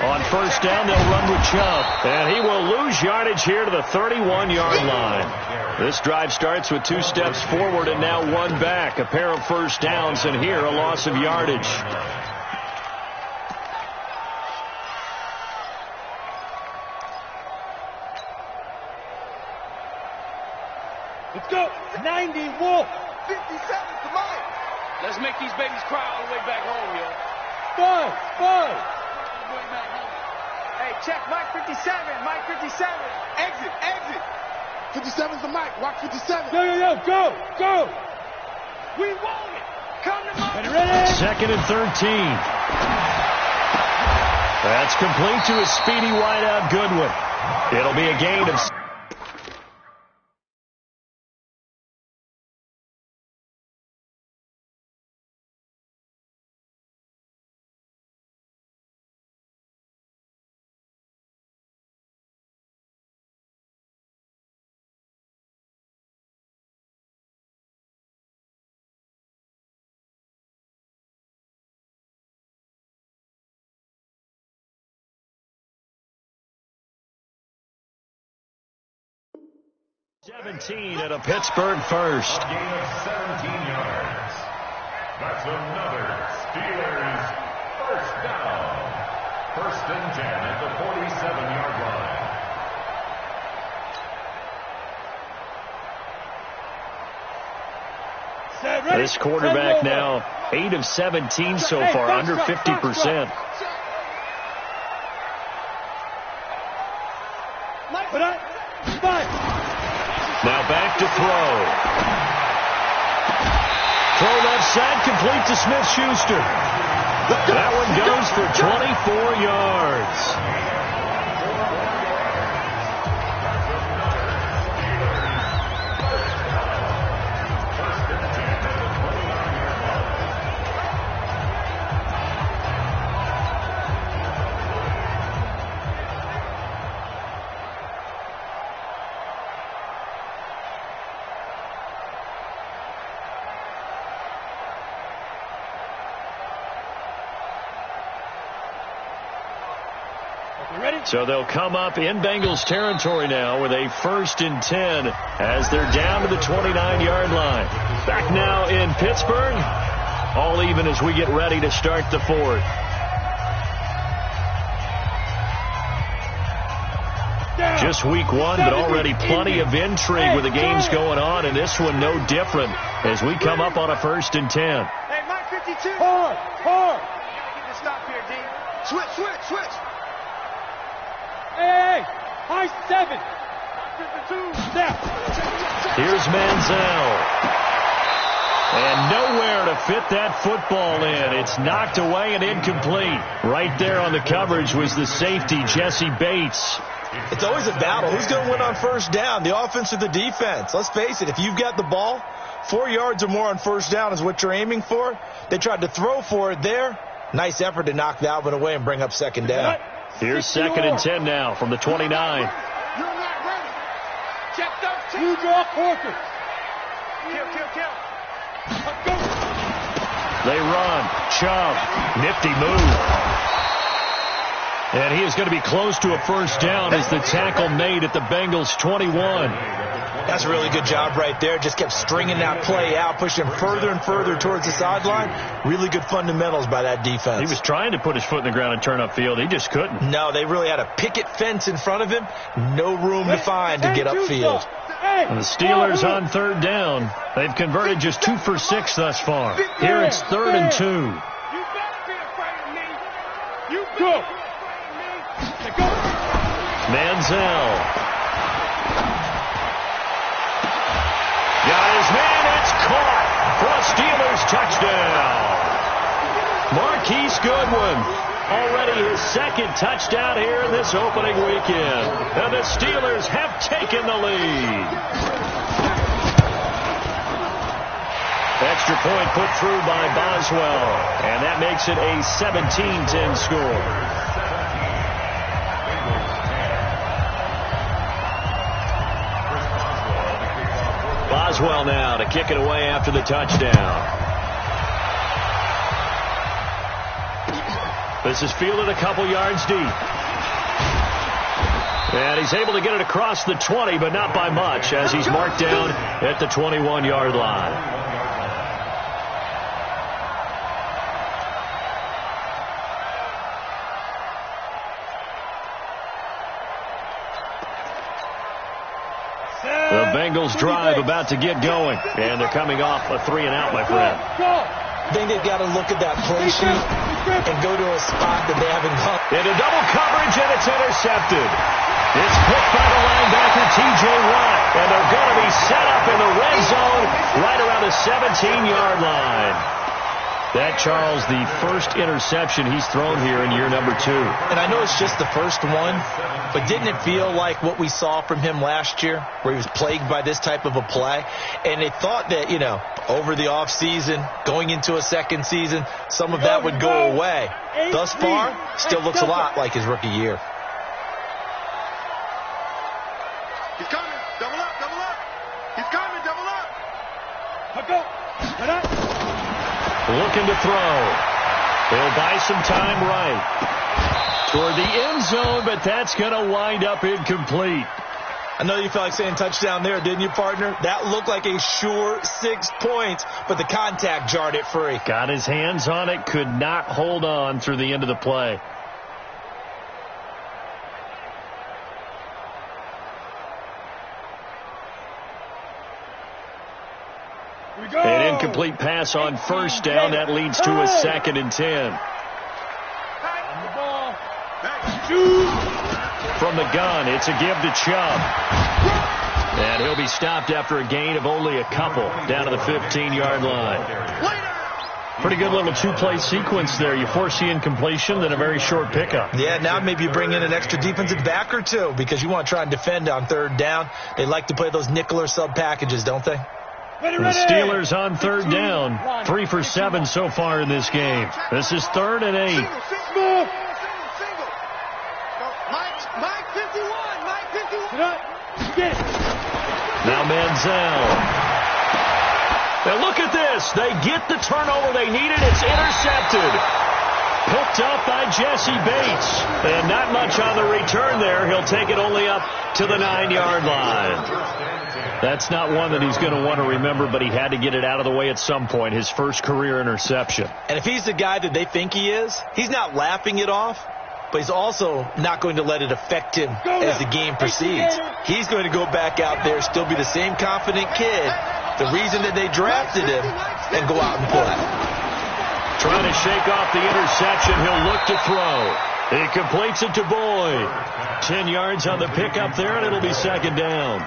On 1st down, they'll run with Chubb. And he will lose yardage here to the 31-yard line. This drive starts with 2 steps forward and now 1 back. A pair of 1st downs, and here a loss of yardage. Let's go. 90 Wolf. 57 to Mike. Let's make these babies cry all the way back home, yo. Buzz. Hey, check Mike 57. Mike 57. Exit. 57's the Mike. Watch 57. Yo. Go. We want it. Come to Mike. Ready? 2nd and 13. That's complete to a speedy wideout Goodwin. It'll be a gain of 17 at a Pittsburgh first. A gain of 17 yards. That's another Steelers first down. 1st and 10 at the 47-yard line. This quarterback now 8 of 17 so far, under 50%. Now back to throw. Throw left side, complete to Smith-Schuster. That one goes for 24 yards. So they'll come up in Bengals territory now with a 1st and 10 as they're down to the 29-yard line. Back now in Pittsburgh, all even as we get ready to start the 4th. Just week 1, but already plenty of intrigue with the games going on, and this one no different as we come up on a 1st and 10. Hey, Mike 52. Hard. You gotta get the stop here, D. Switch. Hey, high 7. Snap. Here's Manziel. And nowhere to fit that football in. It's knocked away and incomplete. Right there on the coverage was the safety, Jesse Bates. It's always a battle. Who's going to win on 1st down, the offense or the defense? Let's face it, if you've got the ball, 4 yards or more on 1st down is what you're aiming for. They tried to throw for it there. Nice effort to knock that one away and bring up 2nd down. Here's 2nd and 10 now from the 29. You're not ready. Check 13. You draw quarter. Kill. They run. Chubb. Nifty move. And he is going to be close to a 1st down as the tackle made at the Bengals 21. That's a really good job right there. Just kept stringing that play out, pushing further and further towards the sideline. Really good fundamentals by that defense. He was trying to put his foot in the ground and turn upfield. He just couldn't. No, they really had a picket fence in front of him. No room to find to get upfield. And the Steelers on 3rd down. They've converted just 2 for 6 thus far. Here it's 3rd and 2. You better be afraid of me. You Go. Manziel. Got his man. It's caught for a Steelers touchdown. Marquise Goodwin. Already his 2nd touchdown here in this opening weekend. And the Steelers have taken the lead. Extra point put through by Boswell. And that makes it a 17-10 score. Boswell now to kick it away after the touchdown. This is fielded a couple yards deep. And he's able to get it across the 20, but not by much, as he's marked down at the 21-yard line. The Bengals drive about to get going, and they're coming off a 3-and-out, my friend. I think they've got to look at that play sheet and go to a spot that they haven't gone. Into double coverage, and it's intercepted. It's picked by the linebacker, T.J. Watt, and they're going to be set up in the red zone right around the 17-yard line. That, Charles, the first interception he's thrown here in year number 2. And I know it's just the first one, but didn't it feel like what we saw from him last year, where he was plagued by this type of a play? And it thought that, over the offseason, going into a second season, some of that would go away. Thus far, still looks a lot like his rookie year. He's coming. Double up. He's coming. Double up. Looking to throw. He'll buy some time right toward the end zone, but that's going to wind up incomplete. I know you felt like saying touchdown there, didn't you, partner? That looked like a sure 6 points, but the contact jarred it free. Got his hands on it, could not hold on through the end of the play. An incomplete pass on first down. That leads to a 2nd and 10. From the gun, it's a give to Chubb. And he'll be stopped after a gain of only a couple down to the 15-yard line. Pretty good little 2-play sequence there. You force the incompletion, then a very short pickup. Yeah, now maybe you bring in an extra defensive back or two because you want to try and defend on 3rd down. They like to play those nickel or sub packages, don't they? The Steelers on 3rd down. 3 for 7 so far in this game. This is 3rd and 8. Mike 51. Mike 51. Now Manziel. Now look at this. They get the turnover they needed. It's intercepted. Picked up by Jesse Bates. And not much on the return there. He'll take it only up to the 9-yard line. That's not one that he's going to want to remember, but he had to get it out of the way at some point. His first career interception. And if he's the guy that they think he is, he's not laughing it off, but he's also not going to let it affect him as the game proceeds. He's going to go back out there, still be the same confident kid, the reason that they drafted him, and go out and play. Trying to shake off the interception. He'll look to throw. He completes it to Boyd. 10 yards on the pickup there, and it'll be 2nd down.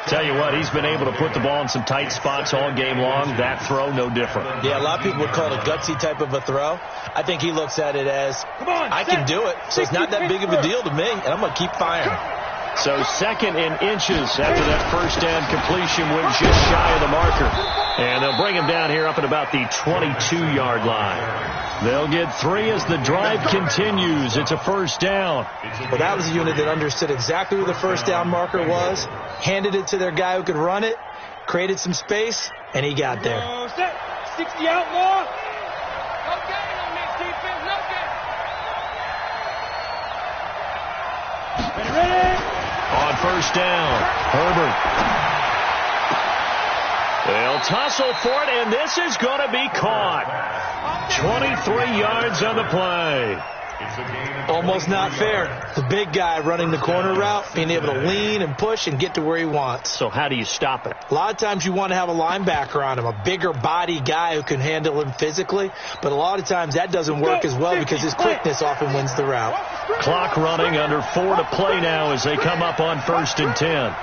Tell you what, he's been able to put the ball in some tight spots all game long. That throw, no different. Yeah, a lot of people would call it a gutsy type of a throw. I think he looks at it as, I can do it, so it's not that big of a deal to me, and I'm going to keep firing. So 2nd and inches after that first down completion went just shy of the marker. And they'll bring him down here up at about the 22-yard line. They'll get 3 as the drive continues. It's a 1st down. Well, that was a unit that understood exactly where the first down marker was, handed it to their guy who could run it, created some space, and he got there. 60 outlaw. No gain on this defense. No gain. Ready. On 1st down, Herbert. They'll tussle for it, and this is going to be caught. 23 yards on the play. Almost not fair. The big guy running the corner route, being able to lean and push and get to where he wants. So how do you stop it? A lot of times you want to have a linebacker on him, a bigger body guy who can handle him physically, but a lot of times that doesn't work as well because his quickness often wins the route. Clock running, under 4 to play now as they come up on 1st and 10.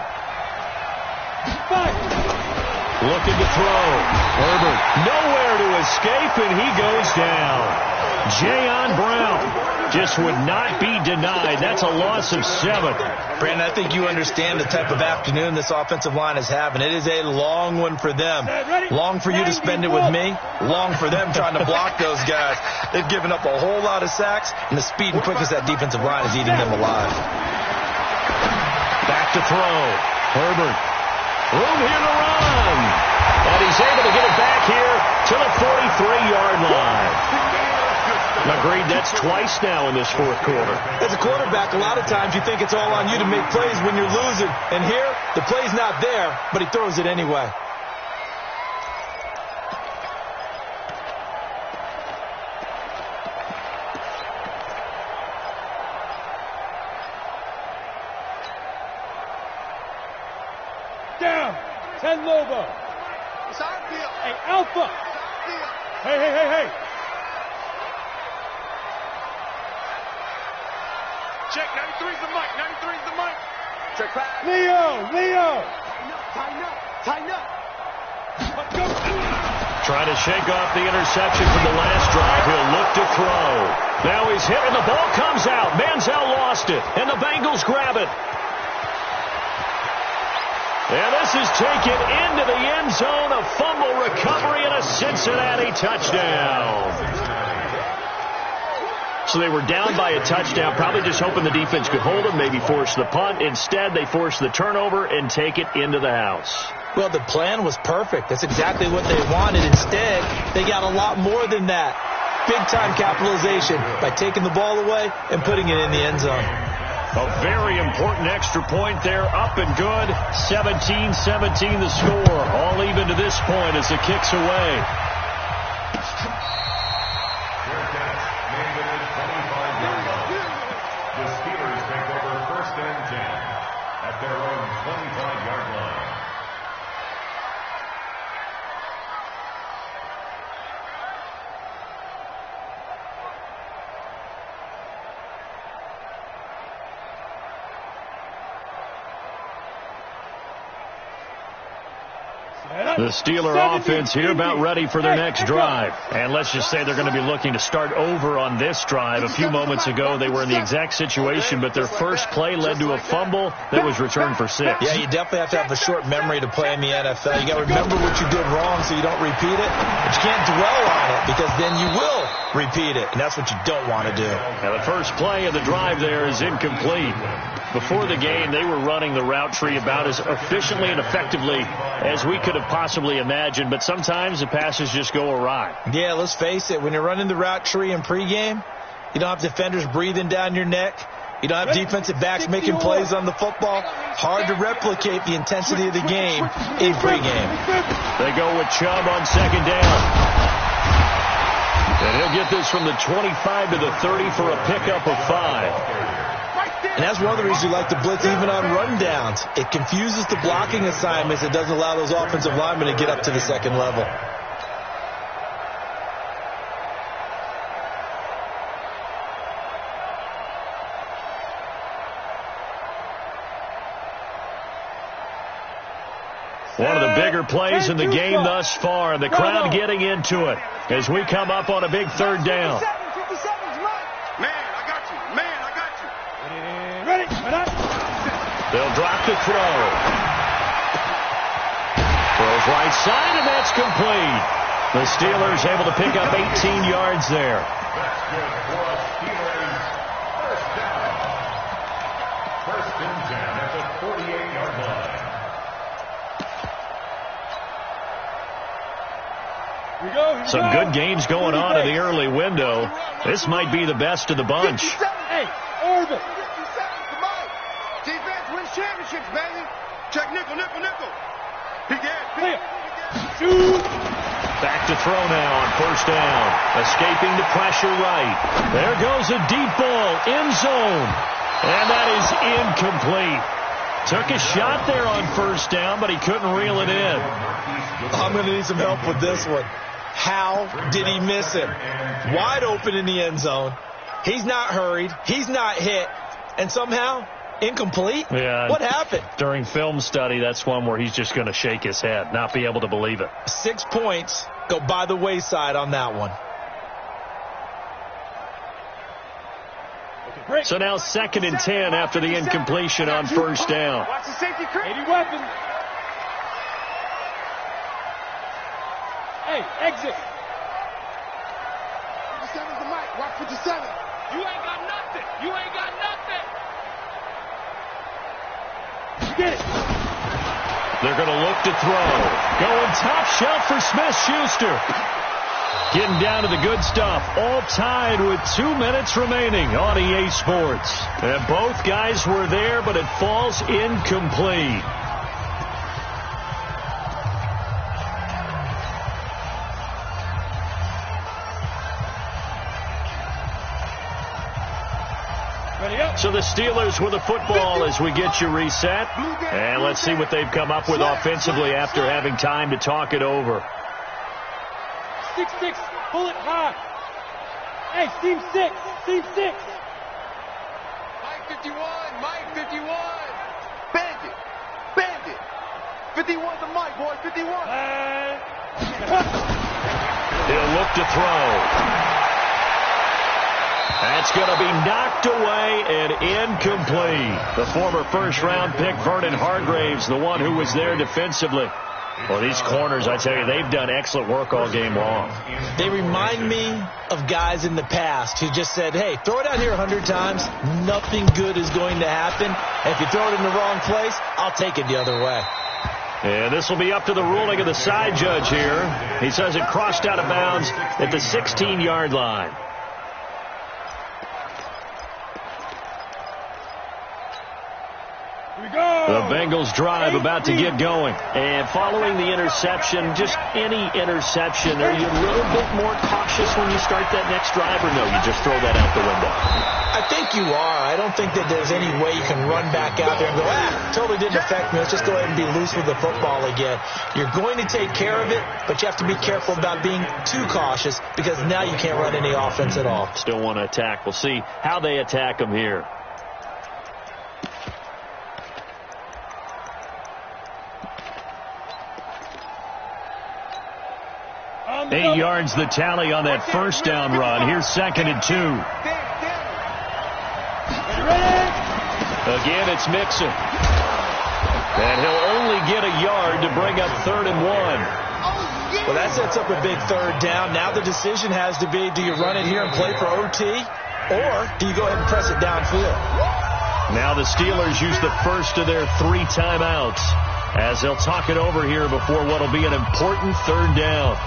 Looking to throw. Herbert nowhere to escape, and he goes down. Jayon Brown just would not be denied. That's a loss of 7. Brandon, I think you understand the type of afternoon this offensive line is having. It is a long one for them. Long for you to spend it with me. Long for them trying to block those guys. They've given up a whole lot of sacks, and the speed and quickness of that defensive line is eating them alive. Back to throw. Herbert. Room here to run. And he's able to get it back here to the 43-yard line. Agreed, that's twice now in this 4th quarter. As a quarterback, a lot of times you think it's all on you to make plays when you're losing. And here, the play's not there, but he throws it anyway. Down. 10 Lobo. It's our deal. Hey, Alpha. Hey. Check, 93's the mic. 93's the mic. Check back. Leo. Tighten up. Let's go. Trying to shake off the interception from the last drive. He'll look to throw. Now he's hit, and the ball comes out. Manziel lost it, and the Bengals grab it. And this is taken into the end zone. A fumble recovery and a Cincinnati touchdown. So they were down by a touchdown, probably just hoping the defense could hold them, maybe force the punt. Instead, they force the turnover and take it into the house. Well, the plan was perfect. That's exactly what they wanted. Instead, they got a lot more than that. Big-time capitalization by taking the ball away and putting it in the end zone. A very important extra point there, up and good. 17-17 the score. All even to this point as the kick's away. The Steelers take over 1st and 10 at their own 25-yard line. The Steeler offense here about ready for their next drive. And let's just say they're going to be looking to start over on this drive. A few moments ago, they were in the exact situation, but their first play led to a fumble that was returned for 6. Yeah, you definitely have to have a short memory to play in the NFL. You got to remember what you did wrong so you don't repeat it. But you can't dwell on it because then you will repeat it, and that's what you don't want to do. Now, the first play of the drive there is incomplete. Before the game, they were running the route tree about as efficiently and effectively as we could have possibly imagined, but sometimes the passes just go awry. Yeah, let's face it. When you're running the route tree in pregame, you don't have defenders breathing down your neck. You don't have defensive backs making plays on the football. Hard to replicate the intensity of the game in pregame. They go with Chubb on 2nd down. And he'll get this from the 25 to the 30 for a pickup of 5. And that's one of the reasons you like to blitz even on rundowns. It confuses the blocking assignments. It doesn't allow those offensive linemen to get up to the second level. One of the bigger plays in the game thus far. The crowd getting into it as we come up on a big 3rd down. They'll drop the throw. Throws right side, and that's complete. The Steelers able to pick up 18 yards there. That's good for a Steelers 1st down. 1st and 10 at the 48-yard line. Some good games going on in the early window. This might be the best of the bunch. Hey, Orville. Defense wins championships, baby. Check nickel, nickel, nickel. He did. Back to throw now on 1st down. Escaping the pressure right. There goes a deep ball, end zone. And that is incomplete. Took a shot there on 1st down, but he couldn't reel it in. I'm going to need some help with this one. How did he miss it? Wide open in the end zone. He's not hurried. He's not hit. And somehow, incomplete? Yeah. What happened? During film study, that's one where he's just going to shake his head, not be able to believe it. 6 points go by the wayside on that one. So now 2nd and 10 after the incompletion on 1st down. Watch the safety creep. 80 weapon. Hey, exit. 57's the mic. Watch 57. You ain't got nothing. You ain't got nothing. Get it. They're going to look to throw. Going top shelf for Smith-Schuster. Getting down to the good stuff. All tied with 2 minutes remaining on EA Sports. And both guys were there, but it falls incomplete. So the Steelers with the football as we get you reset. And let's see what they've come up with offensively after having time to talk it over. 6-6, pull it high. Hey, team 6, team 6. Mike 51, Mike 51. Bandit, bandit. 51's the mic, boy, 51. He'll look to throw. That's going to be knocked away and incomplete. The former first-round pick, Vernon Hargraves, the one who was there defensively. Well, these corners, I tell you, they've done excellent work all game long. They remind me of guys in the past who just said, hey, throw it out here 100 times. Nothing good is going to happen. And if you throw it in the wrong place, I'll take it the other way. And this will be up to the ruling of the side judge here. He says it crossed out of bounds at the 16-yard line. Bengals drive about to get going. And following the interception, just any interception, are you a little bit more cautious when you start that next drive, or no, you just throw that out the window? I think you are. I don't think that there's any way you can run back out there and go, totally didn't affect me. Let's just go ahead and be loose with the football again. You're going to take care of it, but you have to be careful about being too cautious because now you can't run any offense at all. Still want to attack. We'll see how they attack them here. 8 yards the tally on that first down run. Here's 2nd and 2. Again, it's Mixon. And he'll only get a yard to bring up 3rd and 1. Well, that sets up a big 3rd down. Now the decision has to be, do you run it here and play for OT, or do you go ahead and press it downfield? Now the Steelers use the first of their 3 timeouts as they'll talk it over here before what will be an important 3rd down.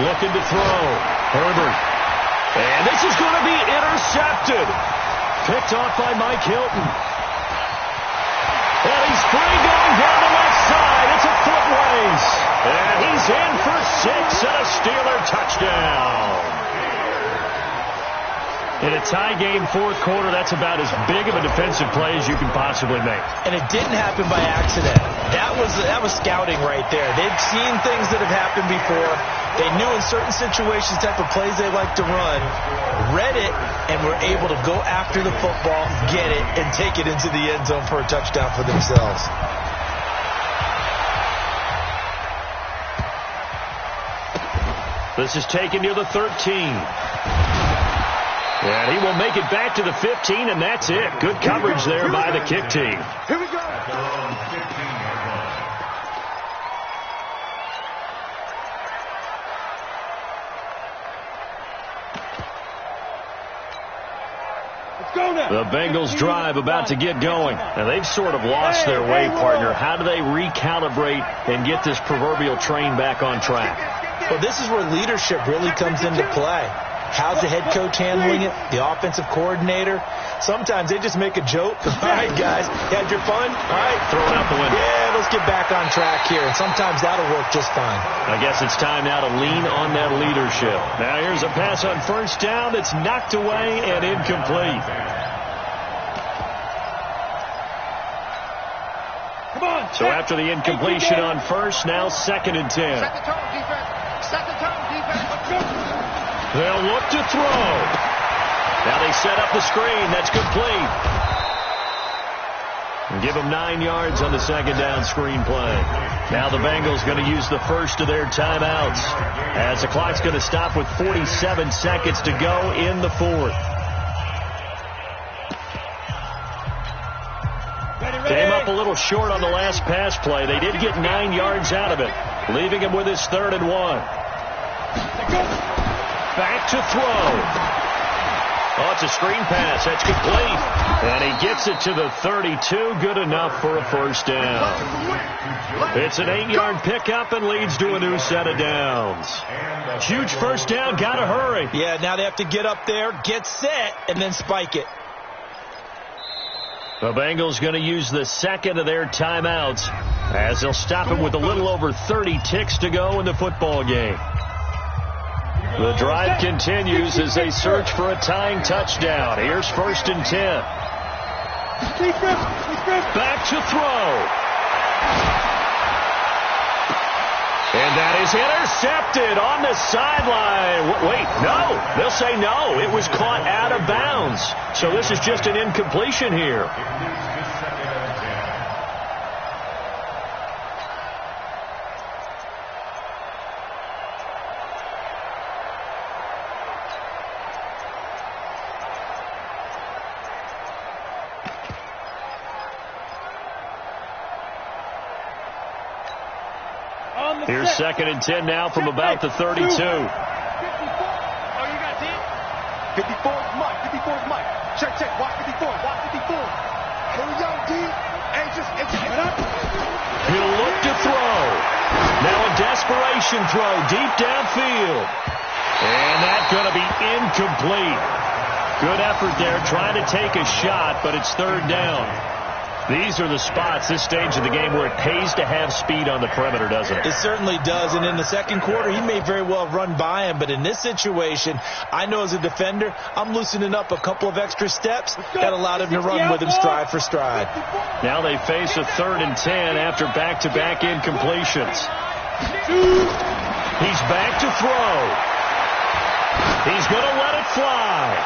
Looking to throw. Herbert. And this is going to be intercepted. Picked off by Mike Hilton. And he's free going down the left side. It's a foot race. And he's in for 6 and a Steeler touchdown. In a tie game, 4th quarter, that's about as big of a defensive play as you can possibly make. And it didn't happen by accident. That was scouting right there. They've seen things that have happened before. They knew in certain situations the type of plays they like to run, read it, and were able to go after the football, get it, and take it into the end zone for a touchdown for themselves. This is taken near the 13. And he will make it back to the 15, and that's it. Good coverage there by the kick team. Here we go. The Bengals drive about to get going. Now, they've sort of lost their way, partner. How do they recalibrate and get this proverbial train back on track? Well, this is where leadership really comes into play. How's the head coach handling it? The offensive coordinator? Sometimes they just make a joke. All right, guys, you had your fun? All right, throw it out the window. Yeah, let's get back on track here. And sometimes that'll work just fine. I guess it's time now to lean on that leadership. Now here's a pass on first down that's knocked away and incomplete. Come on. So after the incompletion on first, now 2nd and 10. Set the tone, defense. Set the tone, defense. Let's go. They'll look to throw. Now they set up the screen. That's complete. And give them 9 yards on the 2nd down screen play. Now the Bengals going to use the first of their timeouts as the clock's going to stop with 47 seconds to go in the 4th. Came up a little short on the last pass play. They did get 9 yards out of it, leaving him with his 3rd and 1. Back to throw. Oh, it's a screen pass. That's complete. And he gets it to the 32. Good enough for a first down. It's an 8-yard pickup and leads to a new set of downs. Huge first down. Got to hurry. Yeah, now they have to get up there, get set, and then spike it. The Bengals going to use the 2nd of their timeouts as they'll stop it with a little over 30 ticks to go in the football game. The drive continues as they search for a tying touchdown. Here's 1st and 10. Back to throw. And that is intercepted on the sideline. Wait, no. They'll say no. It was caught out of bounds. So this is just an incompletion here. Here's 2nd and 10 now from about the 32. 54 is Mike. 54 is Mike. Check. Watch 54. Watch 54. Here we go, D. Hey, He'll look to throw. Now a desperation throw deep downfield. And that's going to be incomplete. Good effort there trying to take a shot, but it's 3rd down. These are the spots, this stage of the game, where it pays to have speed on the perimeter, doesn't it? It certainly does. And in the 2nd quarter, he may very well run by him. But in this situation, I know as a defender, I'm loosening up a couple of extra steps that allowed him to run with him stride for stride. Now they face a 3rd and 10 after back-to-back incompletions. He's back to throw. He's going to let it fly.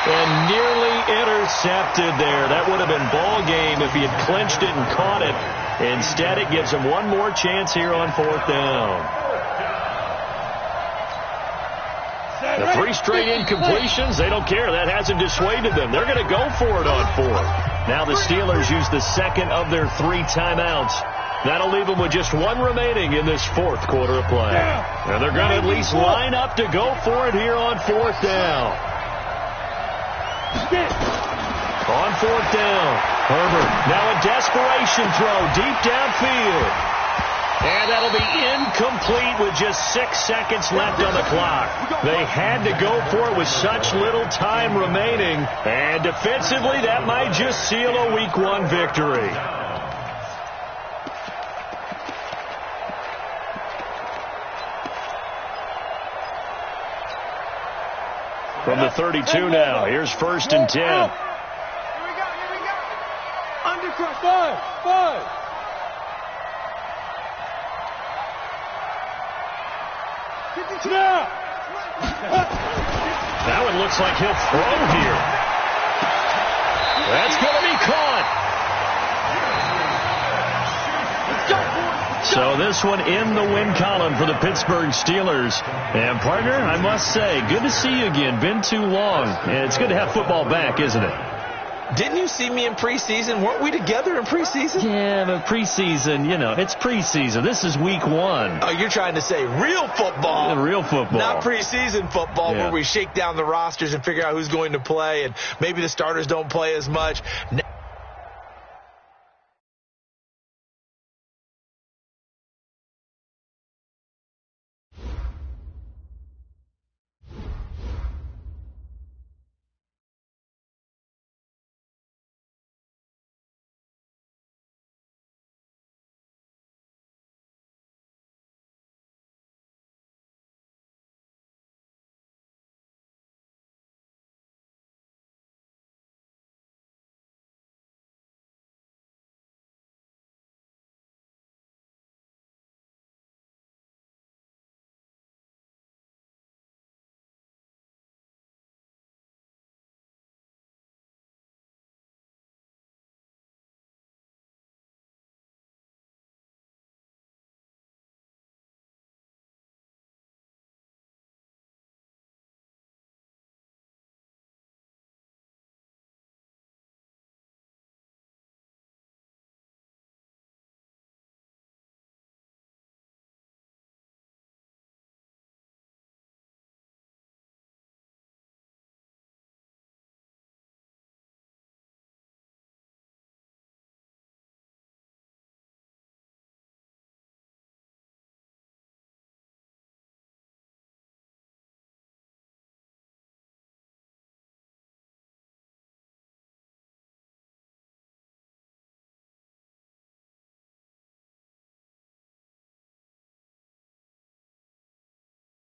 And nearly intercepted there. That would have been ball game if he had clinched it and caught it. Instead, it gives him one more chance here on 4th down. The 3 straight incompletions, they don't care. That hasn't dissuaded them. They're going to go for it on 4th. Now the Steelers use the 2nd of their 3 timeouts. That'll leave them with just 1 remaining in this 4th quarter of play. And they're going to at least line up to go for it here on 4th down. On 4th down, Herbert, now a desperation throw deep downfield. And that'll be incomplete with just 6 seconds left on the clock. They had to go for it with such little time remaining. And defensively, that might just seal a Week 1 victory. From the 32 now, here's 1st and 10. Here we go. Undercross. 5. Now it looks like he'll throw here. That's going to be caught. So this one in the win column for the Pittsburgh Steelers. And, partner, I must say, good to see you again. Been too long. And it's good to have football back, isn't it? Didn't you see me in preseason? Weren't we together in preseason? Yeah, but preseason, it's preseason. This is Week 1. Oh, you're trying to say real football. Yeah, real football. Not preseason football where we shake down the rosters and figure out who's going to play and maybe the starters don't play as much.